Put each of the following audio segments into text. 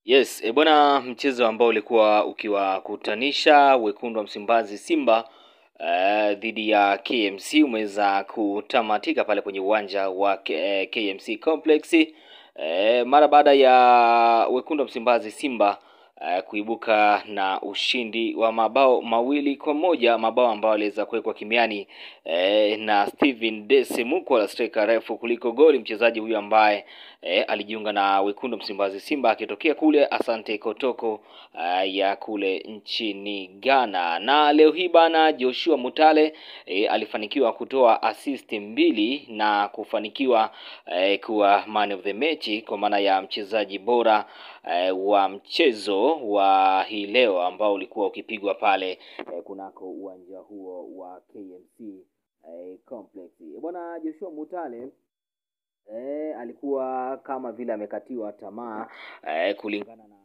Yes, bwana, mchezo ambao ulikuwa ukiwakutanisha wekundu wa Msimbazi Simba dhidi ya KMC umeweza kutamatika pale kwenye uwanja wa KMC Complex mara baada ya wekundu wa Msimbazi Simba kuibuka na ushindi wa mabao mawili kwa moja, mabao ambayo aliweza kuwekwa kimiani na Steven Desemuko, la striker refu kuliko goli, mchezaji huyu ambaye alijiunga na wekundu Msimbazi Simba akitokea kule Asante Kotoko ya kule nchini Ghana. Na leo hii bana, Joshua Mutale alifanikiwa kutoa assist mbili na kufanikiwa kuwa man of the match, kwa maana ya mchezaji bora wa mchezo wa hii leo ambao ulikuwa ukipigwa pale kunako uwanja huo wa KMC Complex. Bwana, Joshua Mutale alikuwa kama vile amekatiwa tamaa kulingana na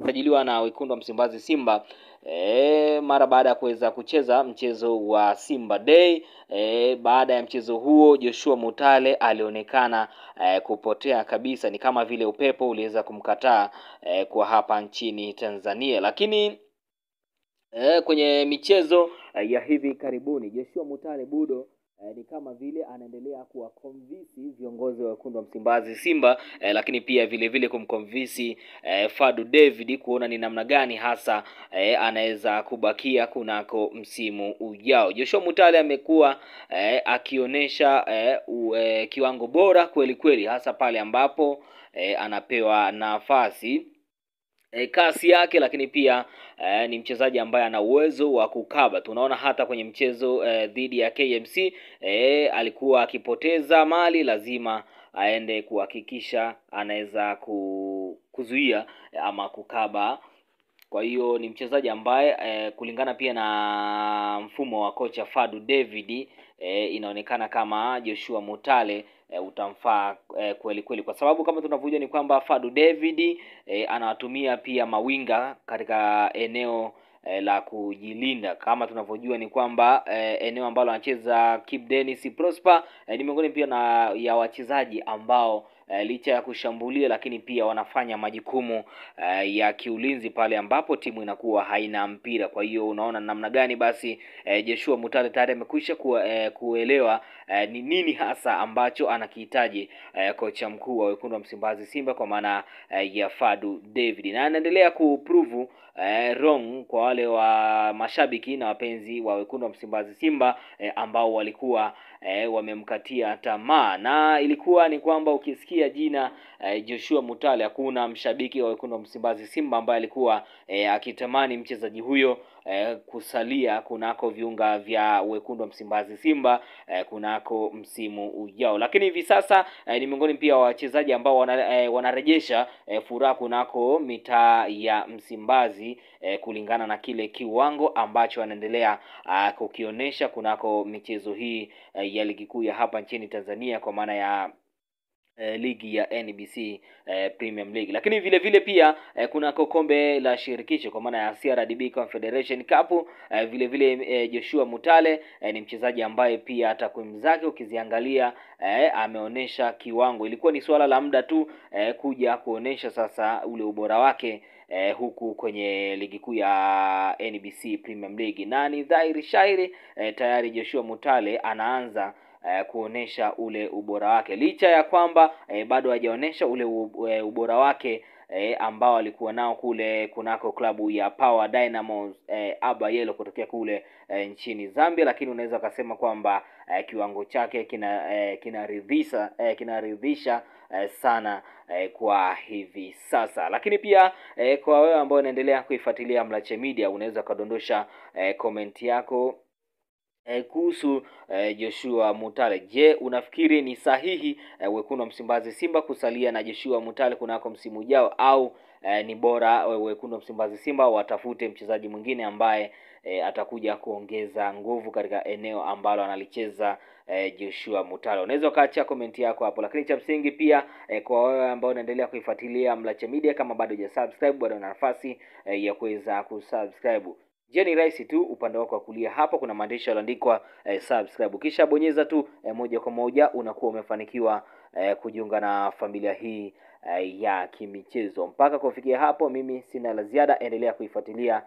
sajiliwa na wekundu wa Msimbazi Simba mara baada ya kuweza kucheza mchezo wa Simba Day. Baada ya mchezo huo Joshua Mutale alionekana kupotea kabisa, ni kama vile upepo uliweza kumkataa kwa hapa nchini Tanzania. Lakini kwenye michezo ya hivi karibuni Joshua Mutale Budo ni kama vile anaendelea kuwaconvince viongozi wa wekundu wa Msimbazi Simba, lakini pia vile vile kumconvince Fadu David kuona ni namna gani hasa anaweza kubakia kunako msimu ujao. Joshua Mutale amekuwa akionyesha kiwango bora kweli kweli, hasa pale ambapo anapewa nafasi. Kasi yake, lakini pia ni mchezaji ambaye ana uwezo wa kukaba. Tunaona hata kwenye mchezo dhidi ya KMC alikuwa akipoteza mali, lazima aende kuhakikisha anaweza kuzuia ama kukaba. Kwa hiyo ni mchezaji ambaye kulingana pia na mfumo wa kocha Fadu David inaonekana kama Joshua Mutale utamfaa kweli kweli, kwa sababu kama tunavyojua ni kwamba Fadu David anawatumia pia mawinga katika eneo la kujilinda. Kama tunavyojua ni kwamba eneo ambalo anacheza Kip Dennis Prosper ni miongoni pia ya wachezaji ambao licha ya kushambulia lakini pia wanafanya majukumu ya kiulinzi pale ambapo timu inakuwa haina mpira. Kwa hiyo unaona namna gani basi Joshua Mutale tayari amekwisha kuelewa ni nini hasa ambacho anakihitaji kocha mkuu wa wekundu wa Msimbazi Simba, kwa maana ya Fadu David, na anaendelea kuprove wrong kwa wale wa mashabiki na wapenzi wa wekundu wa Msimbazi Simba ambao walikuwa wamemkatia tamaa. Na ilikuwa ni kwamba ukisikia jina Joshua Mutale hakuna mshabiki wa wekundu wa Msimbazi Simba ambaye alikuwa akitamani mchezaji huyo kusalia kunako viunga vya wekundu wa Msimbazi Simba kunako msimu ujao. Lakini hivi sasa ni miongoni pia wa wachezaji ambao wanarejesha furaha kunako mitaa ya Msimbazi kulingana na kile kiwango ambacho anaendelea kukionyesha kunako michezo hii ya ligi kuu ya hapa nchini Tanzania, kwa maana ya ligi ya NBC Premium League. Lakini vile vile pia kuna kombe la shirikisho kwa maana ya CRDB Confederation Cup. Vile vile Joshua Mutale ni mchezaji ambaye pia takwimu zake ukiziangalia ameonesha kiwango. Ilikuwa ni swala la muda tu kuja kuonesha sasa ule ubora wake huku kwenye ligi kuu ya NBC Premium League, na ni dhahiri shairi tayari Joshua Mutale anaanza kuonesha ule ubora wake, licha ya kwamba bado hajaonesha ule ubora wake ambao alikuwa nao kule kunako klabu ya Power Dynamos Abayelo kutokea kule nchini Zambia, lakini unaweza kusema kwamba kiwango chake kinaridhisha sana kwa hivi sasa. Lakini pia kwa wewe ambao unaendelea kuifuatilia Mlache Media, unaweza kadondosha comment yako kuhusu Joshua Mutale. Je, unafikiri ni sahihi wekundu wa Msimbazi Simba kusalia na Joshua Mutale kunako msimu ujao, au ni bora wekundu wa Msimbazi Simba watafute mchezaji mwingine ambaye atakuja kuongeza nguvu katika eneo ambalo analicheza Joshua Mutale? Unaweza kaacha comment yako hapo, lakini cha msingi pia kwa wewe ambao unaendelea kuifuatilia Mlache Media, kama bado hujasubscribe, bado una nafasi ya kuweza kusubscribe. Je, ni rahisi tu, upande wako wa kulia hapo kuna maandishi yaliyoandikwa subscribe. Kisha bonyeza tu moja kwa moja unakuwa umefanikiwa kujiunga na familia hii ya kimichezo. Mpaka kufikia hapo mimi sina la ziada, endelea kuifuatilia